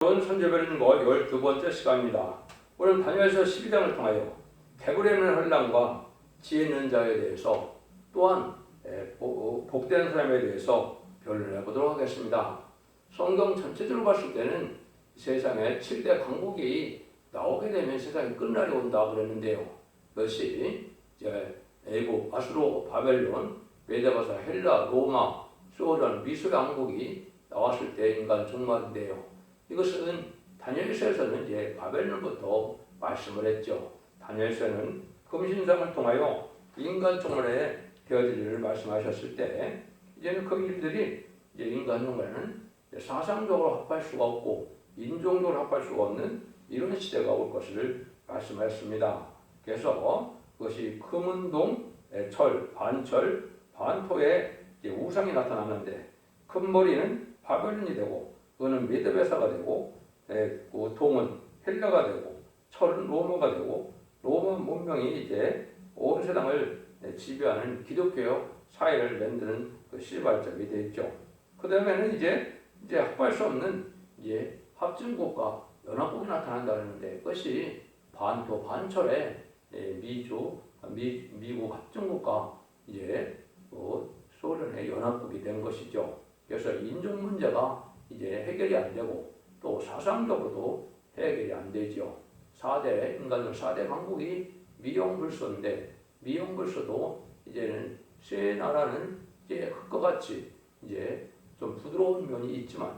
본 선제별인고 12번째 시간입니다. 오늘 다니엘서 12장을 통하여 개구리 있는 혼란과 지혜 있는 자에 대해서 또한 복된 사람에 대해서 변론해 보도록 하겠습니다. 성경 전체적으로 봤을 때는 세상에 7대 강국이 나오게 되면 세상이 끝날이 온다 그랬는데요. 그것이 이제 애국, 아수르, 바벨론, 메데바사, 헬라, 로마, 소련, 미술 왕국이 나왔을 때 인간 종말인데요. 이것은 다니엘서에서는 이제 바벨론부터 말씀을 했죠. 다니엘서는 금신상을 통하여 인간 종말에 되어질 일을 말씀하셨을 때 이제는 그 일들이 이제 인간 종말에는 사상적으로 합할 수가 없고 인종적으로 합할 수가 없는 이런 시대가 올 것을 말씀하셨습니다. 그래서 그것이 금은동, 철, 반철, 반토의 우상이 나타나는데 큰 머리는 바벨론이 되고 그거는 메데베사가 되고 그 동은 헬라가 되고 철은 로마가 되고 로마 문명이 이제 온 세상을 지배하는 기독교 사회를 만드는 그 시발점이 되죠. 그 다음에는 이제 합할 수 없는 이제 합중국과 연합국이 나타난다 그러는데 그것이 반토 반철의 미국 합중국과 이제 소련의 연합국이 된 것이죠. 그래서 인종 문제가 이제 해결이 안 되고 또 사상적으로도 해결이 안 되죠. 인간들 4대 강국이 미용불소인데 미용불소도 이제는 세 나라는 이제 흙과 같이 이제 좀 부드러운 면이 있지만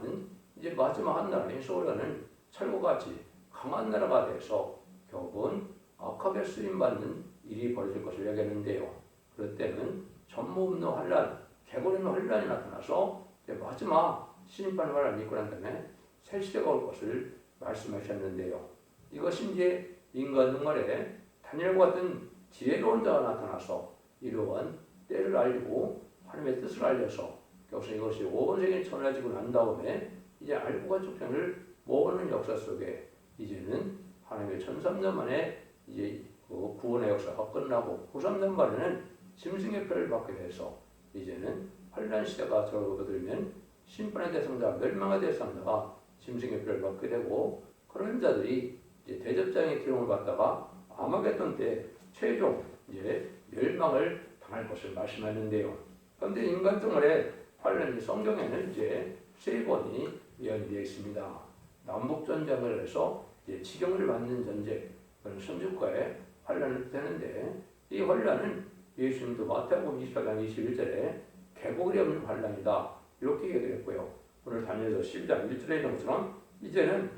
이제 마지막 한 나라인 소련은 철과 같이 강한 나라가 돼서 결국은 악하게 쓰임받는 일이 벌어질 것을 얘기했는데요. 그럴 때는 전무없는 환란, 개고리는 환란이 나타나서 이제 마지막 심판의 환란이 있고 난 다음에 새 시대가 올 것을 말씀하셨는데요. 이것이 이제 인간 종말에 다니엘과 같은 지혜로운 자가 나타나서 이러한 때를 알고 하나님의 뜻을 알려서 그래서 이것이 온 세계에 전해지고 난 다음에 이제 알고가 주편을 모으는 역사 속에 이제는 하나님의 1300년 만에 이제 그 구원의 역사가 끝나고 903년 만에는 짐승의 표를 받게 돼서 이제는 환란 시대가 접어들면 심판의 대상자, 멸망의 대상자가 짐승의 표를 받게 되고 그런 자들이 이제 대접장의 기름을 받다가 아마겟돈 때 최종 이제 멸망을 당할 것을 말씀하는데요. 그런데 인간 종말에 환란이 성경에는 이제 세 번이 예언되어 있습니다. 남북 전쟁을 해서 이제 지경을 받는 전쟁, 그런 선주과의 환란을 되는데 이 환란은 예수님도 마태복음 24장 21절에 계곡이 없는 환란이다 이렇게 얘기를 했고요. 오늘 다니엘서 12장 1절에 있는 것처럼 이제는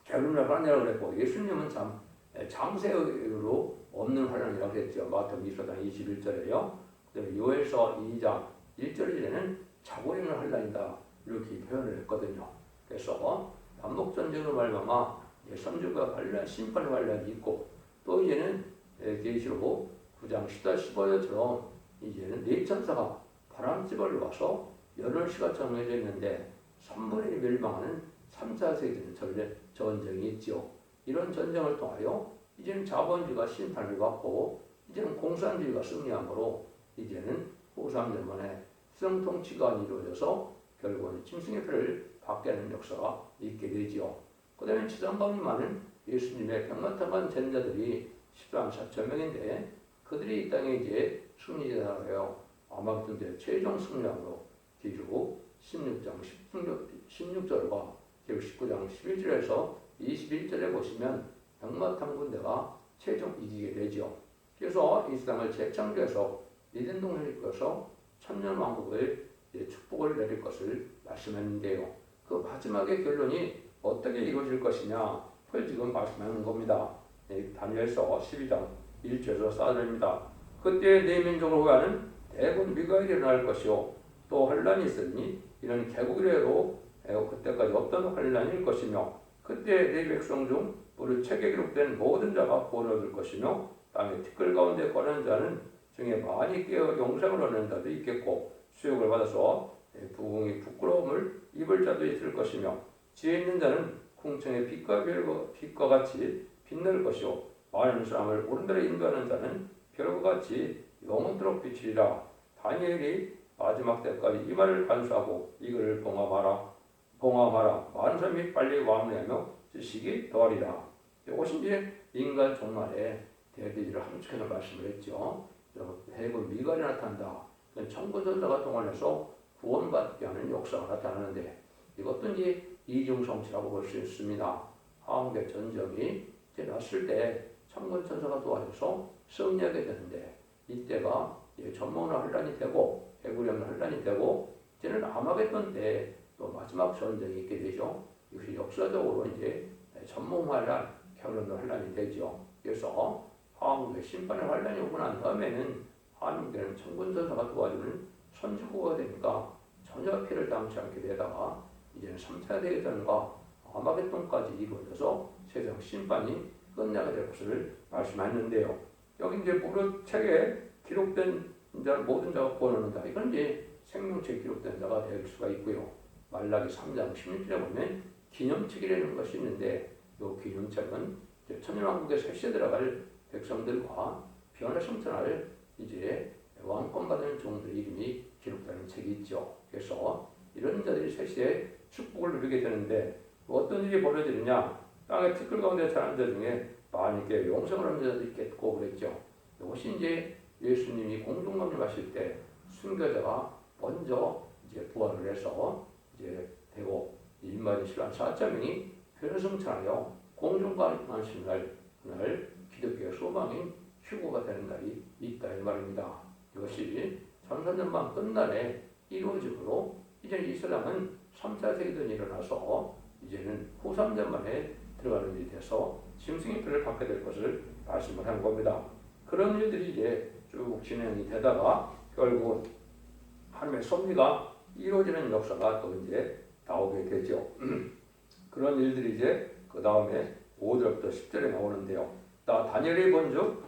게으름의 환란이라고 그랬고 예수님은 참 장세로 없는 환란이라고 했죠. 마태복음 24장 21절에요. 그다음에 요엘서 2장 1절에는 자고 있는 환란이다 이렇게 표현을 했거든요. 그래서 남북전쟁으로 말미암아 선주가 환란, 심판의 환란이 있고 또 이제는 계시록 9장 10절 15절처럼 이제는 네 천사가 바람집을 와서 열흘 시가 정해져 있는데 3분의 1 멸망하는 3차 세계대전 전쟁이 있죠. 이런 전쟁을 통하여 이제는 자본주의가 심판을 받고 이제는 공산주의가 승리함으로 이제는 후삼년 만에 수정통치가 이루어져서 결국은 짐승의 표를 받게 하는 역사가 있게 되지요. 그 다음에 지상방위만은 예수님의 백만탄간 제자들이 14만 4천 명인데 그들이 이 땅에 이제 승리자라요. 아마겟돈 때 최종 승리함으로 뒤로 16장 16절과 19장 11절에서 21절에 보시면 백마탄 군대가 최종 이기게 되죠. 그래서 이 세상을 재창조해서 이든 동네를 이끌어서 천년 왕국을 축복을 내릴 것을 말씀했는데요. 그 마지막의 결론이 어떻게 이루어질 것이냐 그걸 지금 말씀하는 겁니다. 다니엘서 12장 1절에서 4절입니다. 그때 내 민족을 후회하는 대군 미가엘이 일어날 것이요 또 환란이 있으니 이는 개국이라도 그때까지 없던 환란일 것이며 그때 내 백성 중 우리 책에 기록된 모든 자가 구원을 얻을 것이며 땅의 티끌 가운데 거하는 자는 중에 많이 깨어 영생을 얻는 자도 있겠고 수욕을 받아서 부흥이 부끄러움을 입을 자도 있을 것이며 지혜 있는 자는 궁창의 빛과 같이 빛날 것이요 많은 사람을 오른대로 인도하는 자는 별과 같이 영원토록 비치리라. 다니엘이 마지막 때까지 이 말을 간수하고 이것을 봉합하라. 봉함하라. 많은 사람이 빨리 왕래하며 지식이 더하리라. 이것이 이제 인간 종말에 대비를 함축해서 말씀을 했죠. 해군 미갈이 나타난다. 천군천사가 동원해서 구원받게 하는 역사가 나타나는데 이것도 이제 이중성취라고 볼 수 있습니다. 한국의 전쟁이 이제 났을 때 천군천사가 도와줘서 승리하게 되는데 이때가 전문화 혼란이 되고 해구령 혼란이 되고 이제는 아마겟돈 때 또 마지막 전쟁이 있게 되죠. 이것이 역사적으로 이제 전문화란 결론의 혼란이 되죠. 그래서 한국의 심판의 혼란이 오고 난 다음에는 한국에는 천군천사가 도와주는 선지국가 되니까 전혀 피해를 당치 않게 되다가 이제는 3차 대전과 아마겟돈까지 이루어져서 세상 심판이 끝나게 될 것을 말씀하셨는데요. 여기 이제 무릇 책에 기록된 모든 자가 구원하는 자, 이건 이제 생명책에 기록된 자가 될 수가 있고요. 말라기 3장 16절에 보면 기념책이라는 것이 있는데 이 기념책은 천년왕국에 새시에 들어갈 백성들과 변화 성천할 이제 왕권 받은 종들의 이름이 기록되는 책이 있죠. 그래서 이런 자들이 새시에 축복을 누리게 되는데 어떤 일이 벌어지느냐? 땅의 티끌 가운데 자란 자 중에 많이께 용성을 하는 자들이 있겠고 그랬죠. 이것이 이제 예수님이 공중강림하실 때 순교자가 먼저 이제 부활을 해서 이제 되고 인마디 신랑 4자명이 변성천하여 공중강림하신 날 그날 기독교의 소망인 휴거가 되는 날이 있다 이 말입니다. 이것이 전산전만 끝날에 이루어지므로 이제 이 세상은 3차 세계대전이 일어나서 이제는 후3년만에 들어가는 일이 돼서 짐승의 표를 받게 될 것을 말씀을 한 겁니다. 그런 일들이 이제 쭉 진행이 되다가 결국 하나님의 섭리가 이루어지는 역사가 또 이제 나오게 되죠. 그런 일들이 이제 그 다음에 5절부터 10절에 나오는데요. 다니엘이 본즉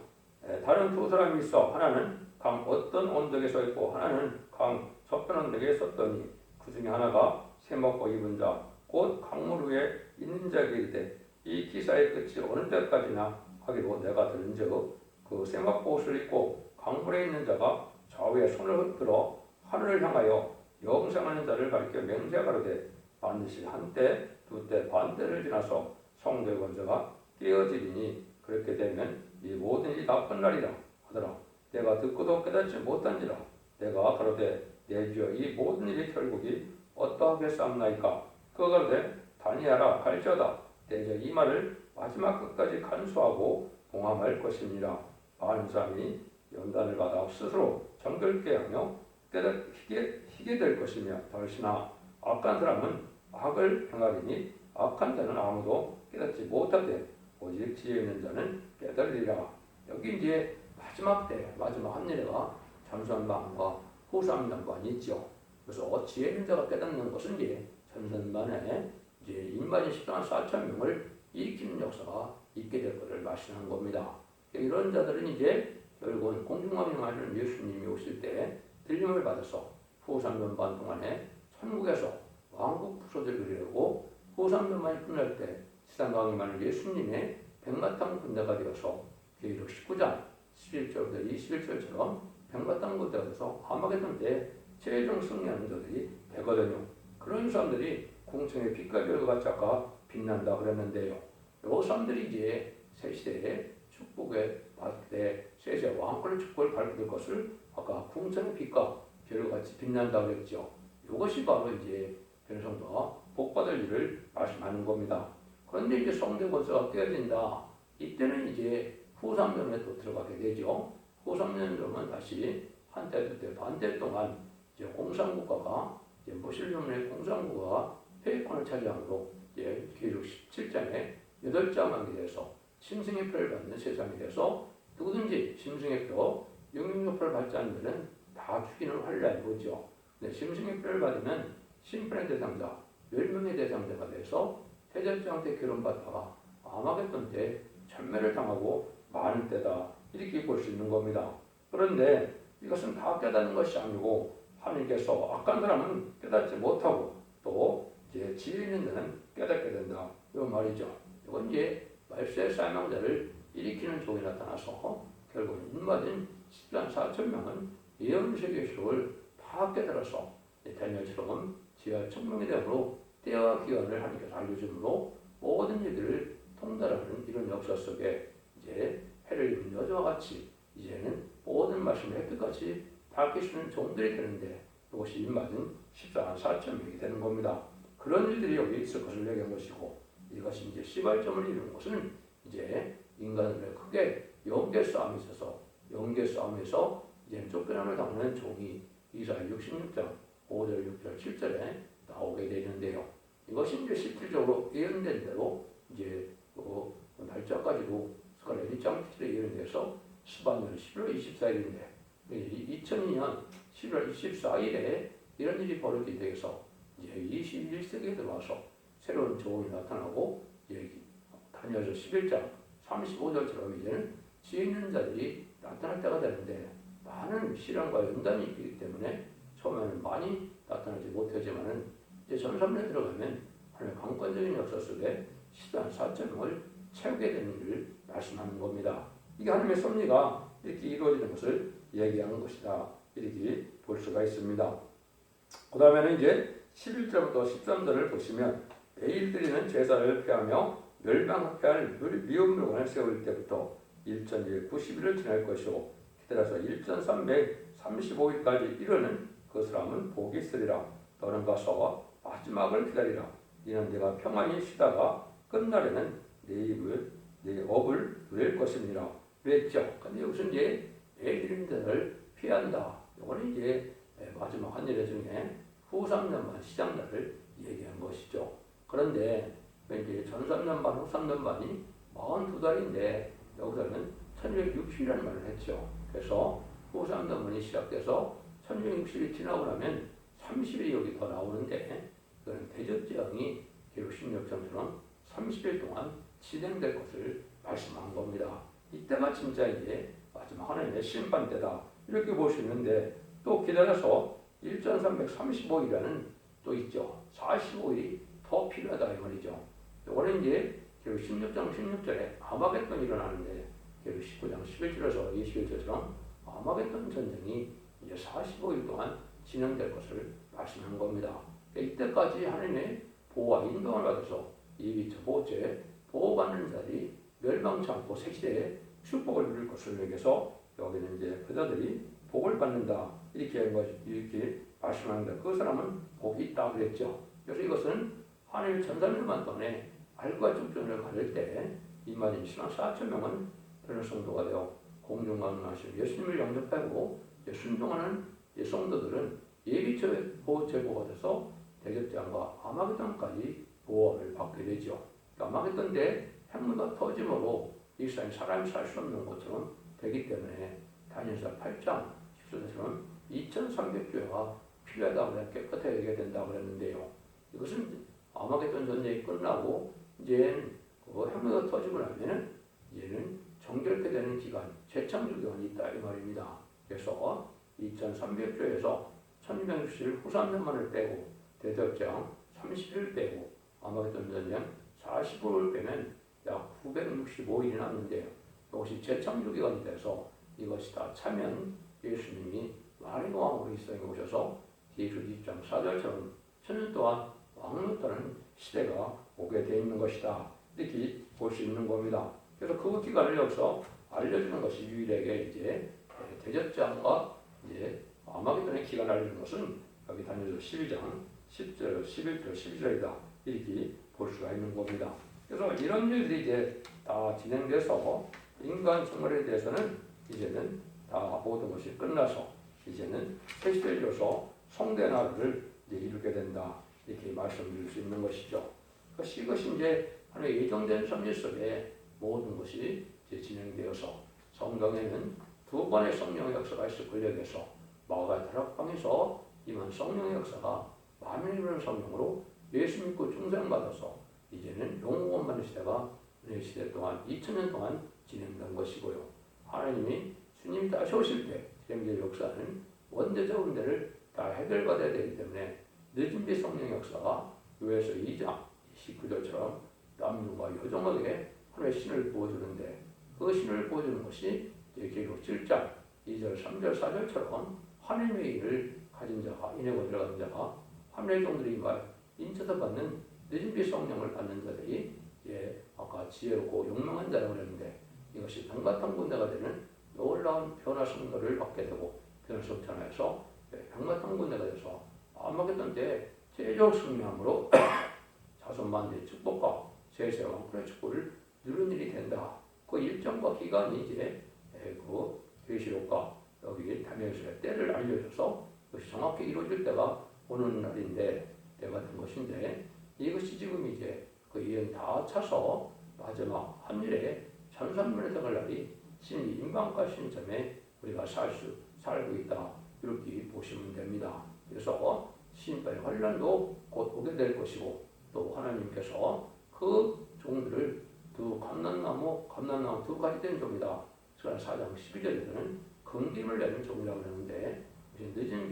다른 두 사람이 있어 하나는 강 어떤 언덕에 서 있고 하나는 강 서편 언덕에 섰더니 그 중에 하나가 세먹고 입은 자 곧 강물 위에 있는 자에게 이르되 이 기사의 끝이 어느 때까지나 하기로 내가 들은즉 그 세먹고 옷을 입고 강물에 있는 자가 좌우에 손을 들어 하늘을 향하여 영생하는 자를 가리켜 맹세하가로되 반드시 한때 두때 반때를 지나서 성도의 권세가 깨어지리니 그렇게 되면 이 모든 일이 다 끝나리라 하더라. 내가 듣고도 깨닫지 못한지라. 내가 가로되 내 주여 이 모든 일의 결국이 어떠하겠사옵나이까. 그가 가로되 다니엘아 갈지어다. 내가 이 말을 마지막 끝까지 간수하고 봉함할 것입니다. 많은 사람이 연단을 받아 스스로 정결케 하며 깨닫게 될 것이며 더시나 악한 사람은 악을 행하리니 악한 자는 아무도 깨닫지 못하되 오직 지혜 있는 자는 깨달으리라. 여기 이제 마지막 때 마지막 한일회가 전선만과 후삼년만이 있죠. 그래서 지혜 있는 자가 깨닫는 것은 이제 전선만에 이제 인간이 14만 4천 명을 일으키는 역사가 있게 될 것을 말씀하는 겁니다. 이런 자들은 이제 결국은 공중왕림하는 예수님이 오실 때 들림을 받아서 후 3년 반 동안에 천국에서 왕국 부서를 그리려고 후 3년 만이 끝날 때 세상 강림하는 예수님의 백마땅 군대가 되어서 계시록 19장 11절부터 21절처럼 백마땅 군대가 되어서 아마겟돈 때 최종 승리하는 자들이 되거든요. 그런 사람들이 공청의 빛과 별과 같이 아까 빛난다 그랬는데요. 이 사람들이 이제 새 시대에 축복의 때 새 왕권의 축복을 밟을 것을 아까 궁창의 빛과 별과 같이 빛난다 그랬죠. 이것이 바로 이제 변성도가 복받을 일을 말씀하는 겁니다. 그런데 이제 성대 권세가 깨어진다. 이때는 이제 후 3년에 또 들어가게 되죠. 후 3년 되면 다시 한때 두때 반때 동안 이제 공산국가가 이제 무슬림의 공산국가가 패권을 차지함으로 이제 기록 17장에 8장만이 돼서 심승의 표를 받는 세상이 돼서 누구든지 심승의 표, 영영표를 받지 않는 데는 다 죽이는 환란이 오죠. 근데 심승의 표를 받으면 심판의 대상자, 멸망의 대상자가 돼서 태자장한테 결혼받다가 아마겟돈 때 전멸을 당하고 많은 때다 이렇게 볼 수 있는 겁니다. 그런데 이것은 다 깨닫는 것이 아니고 하나님께서 악한 사람은 깨닫지 못하고 또 이제 지혜 있는 자는 깨닫게 된다. 이 말이죠. 이건 이제 말세의 사명자를 일으키는 종이 나타나서 결국 인마진 10만 4천 명은 예언의 계시록을 다 깨달아서 다니엘처럼 지하 천명이 되므로 때와 기간을 하나님께서 알려주므로 모든 일들을 통달하는 이런 역사 속에 이제 해를 입은 여자와 같이 이제는 모든 말씀을 햇빛같이 밝히시는 종들이 되는데 이것이 입맞은 14만 4천 명이 되는 겁니다. 그런 일들이 여기 있을 것을 얘기한 것이고 이것이 이제 시발점을 이루는 것은 이제 인간들의 크게 영계 싸움이 있어서 영계 싸움에서 이제 쫓겨남을 당하는 종이 이사야 66장 5절, 6절, 7절에 나오게 되는데요. 이것이 이제 실질적으로 예언된 대로 이제 그 날짜까지도 스가랴 1장 7절에 예언돼서 수반년 11월 24일인데 2002년 11월 24일에 이런 일이 벌어지게 돼서 이제 21세기에 들어와서 새로운 조언이 나타나고 다니엘서 11장 35절처럼 이제는 지혜 있는 자들이 나타날 때가 되는데 많은 시련과 연단이 있기 때문에 처음에는 많이 나타나지 못하지만은 이제 전산면에 들어가면 하나님의 강권적인 역사 속에 14만 4천 명을 채우게 되는 일을 말씀하는 겁니다. 이게 하나님의 섭리가 이렇게 이루어지는 것을 얘기하는 것이다. 이렇게 볼 수가 있습니다. 그 다음에는 이제 11절부터 13절을 보시면 매일 드리는 제사를 폐하며 멸망케 할 미운 물건을 세울 때부터 1190일을 지날 것이고 기다려서 1335일까지 이르는 그 사람은 복이 있으리라. 너는 가서 마지막을 기다리라. 이는 내가 평안히 쉬다가 끝날에는 내 업을 누릴 것입니다. 그랬죠. 근데 여기서 이제 애들인 데를 피한다. 이거는 이제 마지막 한 예례 중에 후 3년반 시장날을 얘기한 것이죠. 그런데 이제 전 3년반, 후 3년반이 42달인데 여기서는 1260이라는 말을 했죠. 그래서 후 3년반이 시작돼서 1260이 지나고 나면 30일이 여기 더 나오는데 그건 대접제왕이 기록 16장처럼 30일 동안 진행될 것을 말씀한 겁니다. 이때가 진짜 이제 마지막 하나님의 심판 때다. 이렇게 볼 수 있는데 또 기다려서 1335일이라는 또 있죠. 45일이 더 필요하다 이 말이죠. 이거는 이제 기록 16장 16절에 아마겟돈이 일어나는데 기록 19장 11절에서 21절처럼 아마겟돈 전쟁이 이제 45일 동안 진행될 것을 말씀한 겁니다. 이때까지 하나님의 보호와 인도를 받아서 이 첫째 보호받는 자들이 멸망치 않고 새시대에 축복을 누릴 것을 얘기해서 여기는 이제 그자들이 복을 받는다 이렇게 말씀합니다. 그 사람은 복이 있다 그랬죠. 그래서 이것은 하나님의 전사명만 동안에 알과 죽전을 가릴 때 이만인 10만 4천 명은 그런 성도가 되어 공중강림하시고 예수님을 영접하고 순종하는 성도들은 예비처의 보호제보가 돼서 대접장과 아마겟돈까지 보호를 받게 되죠. 아마겟돈 때 핵무가 터짐으로 이 세상에 사람이 살 수 없는 것처럼 되기 때문에 다니엘서 8장 10절처럼 2300교회가 필요하다고 깨끗하게 된다고 그랬는데요. 이것은 아마겟돈 전쟁이 끝나고 이제는 그 핵무가 터지고 나면은 이제는 정결케 되는 기간, 재창조 기간이 있다 이 말입니다. 그래서 2300교회에서 1260일 후 3년만을 빼고 대접장 30일 빼고 아마겟돈 전쟁 45일 빼면 약 965일이 남는데요. 이것이 재창조 기간이 돼서 이것이 다 차면 예수님이 만왕의 왕으로 이 세상에 오셔서 디에서 20장 4절처럼 천년 동안 왕노릇하는 시대가 오게 되어 있는 것이다. 이렇게 볼 수 있는 겁니다. 그래서 그 기간을 여기서 알려주는 것이 유일하게 이제 대접장과 이제 아마겟돈의 기간을 알려주는 것은 여기 다니엘서 12장 10절, 11절, 12절이다. 이렇게 볼 수가 있는 겁니다. 그래서 이런 일들이 이제 다 진행돼서 인간 생활에 대해서는 이제는 다 모든 것이 끝나서 이제는 새시대를 이뤄서 성대 나라를 이제 이루게 된다. 이렇게 말씀드릴 수 있는 것이죠. 이것이 이제 하나님의 예정된 섭리 속에 모든 것이 이제 진행되어서 성경에는 두 번의 성령의 역사가 있을 권력에서 마가의 다락방에서 임한 성령의 역사가 만민을 이루는 성령으로 예수 믿고 중생받아서 이제는 영원만의 시대가 은혜 시대 동안 2000년 동안 진행된 것이고요. 하나님이 주님이 다시 오실 때 진행될 역사는 원대적 은혜를 다 해결받아야 되기 때문에 늦은 비 성령 역사가 요에서 2장 19절처럼 남녀가 여종에게 하나님의 신을 부어주는데 그 신을 부어주는 것이 계시록 7장 2절 3절 4절처럼 하나님의 일을 가진 자가 인하고 들어가는 자가 하나님의 종들이 인쳐서 받는 늦은비 성령을 받는 자들이 아까 지혜롭고 용맹한 자라고 그랬는데 이것이 병마탕 군대가 되는 놀라운 변화 성도를 받게 되고 변화 성천하여서 병마탕 군대가 돼서 아마겟돈 때 최종 승리함으로 자손만대의 축복과 세세 왕권의 축복을 누리는 일이 된다. 그 일정과 기간이 이제 그 계시록과 여기 다니엘서의 때를 알려줘서 그것이 정확히 이루어질 때가 오는 날인데 때가 된 것인데 이것이 지금 이제 그 예언 다 차서 마지막 한일에 천산문에 들어갈 날이 신이 임방과 신점에 우리가 살고 있다 이렇게 보시면 됩니다. 그래서 신발의 환란도 곧 오게 될 것이고 또 하나님께서 그 종들을 감람나무 두 가지 된 종이다. 그러나 4장 11절에서는 금김을 내는 종이라고 하는데 늦은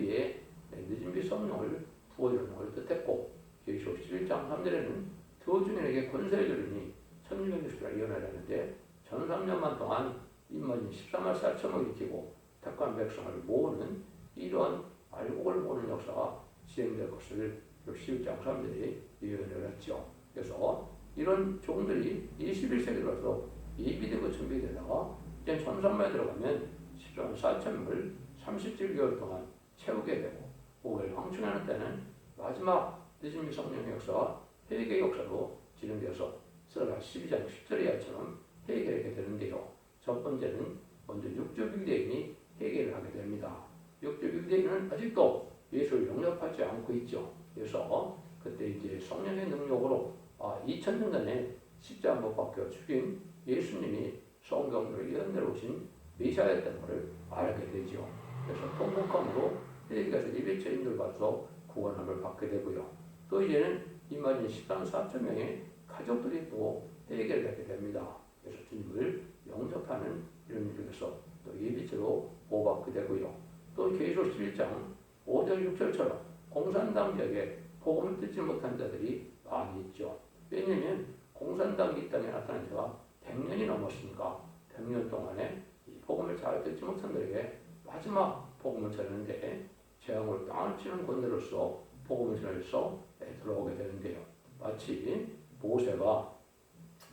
비 성령을 부어주는 걸 뜻했고 계시록 11장 3절에는 교주인에게 권세를 주르니 1660을 예언하려는데 전 3년만 동안 입맞은 14만 4천을 일으키고 택한 백성을 모으는 이러한 알곡을 모으는 역사가 진행될 것을 11장 3절에 예언을 했죠. 그래서 이런 종들이 21세기 들어서 예비되고 준비되다가 이제 천산만에 들어가면 14만 4천을 37개월 동안 채우게 되고 5월 황충하는 때는 마지막 늦은 성령의 역사와 회개 역사로 진행되어서 스가랴 12장 10절의 이야기처럼 회개하게 되는데요. 첫 번째는 먼저 육적 유대인이 회개를 하게 됩니다. 육적 유대인은 아직도 예수를 영접하지 않고 있죠. 그래서 그때 이제 성령의 능력으로 2000년 전에 십자가 못 박혀 죽인 예수님이 성경으로 예언대로 오신 메시아였다는 것을 알게 되죠. 그래서 통곡함으로 회개해서 예배처 인도를 받아서 구원함을 받게 되고요. 또 이제는 이만희 14만 4천 명의 가족들이 또 회개를 하게 됩니다. 그래서 주님을 영접하는 이런 일에서 또 예비죄로 보호받게 되고요. 또 계시록 11장 5절 6절처럼 공산당 지역에 복음을 듣지 못한 자들이 많이 있죠. 왜냐하면 공산당 이 땅에 나타난 지가 100년이 넘었으니까 100년 동안에 이 복음을 잘 듣지 못한 자들에게 마지막 복음을 전하는데 재앙으로 땅을 치는 권세로서 복음을 전해서 들어오게 되는데요. 마치 모세가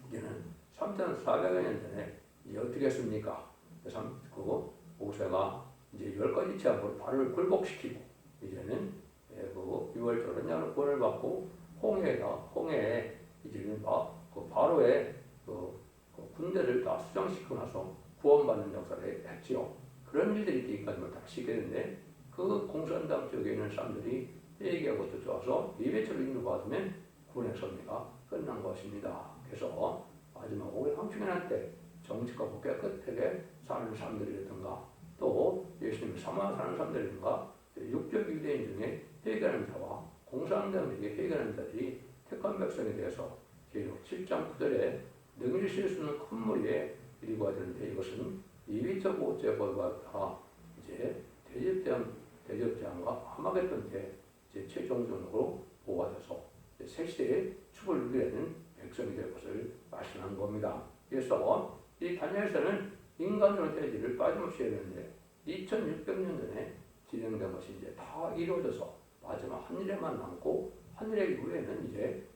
이제는 3,400여 년 전에 어떻게 했습니까? 그 모세가 이제 10가지 제약으로 바로를 굴복시키고 이제는 그 6월절 언약을 구원을 받고 홍해에 이제는 그 바로의 그 군대를 다 수장시키고 나서 구원받는 역사를 했지요. 그런 일들이 있기까지 다 시켰는데 그 공산당 쪽에 있는 사람들이 회개하고 쫓아와서 예배처를 인도받으면 구원의 섭리가 끝난 것입니다. 그래서 마지막 5월 황충연할 때 정직과 깨끗하게 사는 사람들이라든가 또 예수님을 사모하는 사람들이라든가 육적 유대인 중에 회개하는 자와 공산당에게 회개하는 자들이 택한 백성에 대해서 계시록 7장 9절에 능히 실 수 있는 큰 무리에 이르고 하는데 이것은 예비적 오죄벌과 이제 대접장과 하마겟돈 때 이제 최종적으로 보호받아서 새 시대의 축을 누리는 백성이 될 것을 말씀한 겁니다. 그래서 이 다니엘서는 인간적인 대지를 빠짐없이 해야 되는데 2600년 전에 진행된 것이 이제 다 이루어져서 마지막 한일에만 남고 한일의 이후에는 이제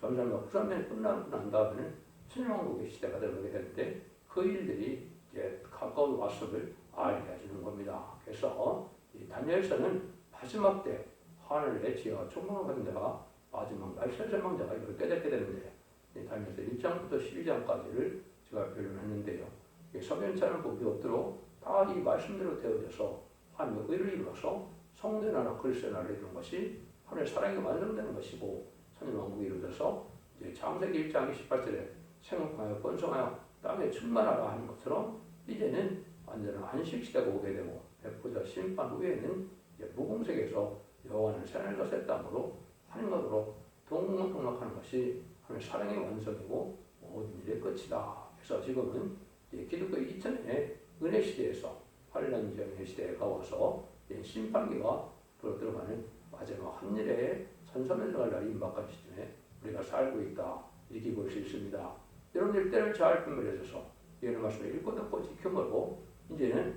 전산과 후산면이 끝나고 난 다음에는 천년왕국의 시대가 되게 되는데 그 일들이 이제 가까운 왔음을 알게 해주는 겁니다. 그래서 이 다니엘서는 마지막 때 하늘의 지혜와 총명을 받은 자가 마지막 말세설망자가 10개 되게 되는데 다니엘서 1장부터 12장까지를 제가 변론했는데요. 석연찮은 법이 없도록 다 이 말씀대로 되어져서 하나님의 의를 이루어서 성대 나라 그리스도의 나라를 이루는 것이 하나님의 사랑이 완성되는 것이고 천년왕국이 이루어져서 이제 창세기 1장 28절에 생육하여 번성하여 땅에 충만하라 하는 것처럼 이제는 완전한 안식시대가 오게 되고 백보자 심판 후에는 이제 무공색에서 여호와는 새하늘과 새 땅으로 하늘과로 동공동락하는 것이 하나님의 사랑의 완성이고 모든 일의 끝이다. 그래서 지금은 기독교 2000년의 은혜 시대에서 환란전의 시대가 와서 심판기가 들어가는 마지막 한일의 천삼에 들어갈 날이 임박한 시점에 우리가 살고 있다. 이렇게 볼 수 있습니다. 여러분들 때를 잘 분별해줘서 이런 말씀을 읽고 듣고 지켜보고 이제는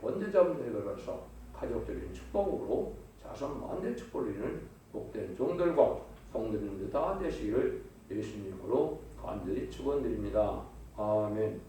원죄자분들에 걸어서 가족적인 축복으로 자손 만대 축복을 이루는 복된 종들과 성도님들 다 되시기를 예수님으로 간절히 축원드립니다. 아멘.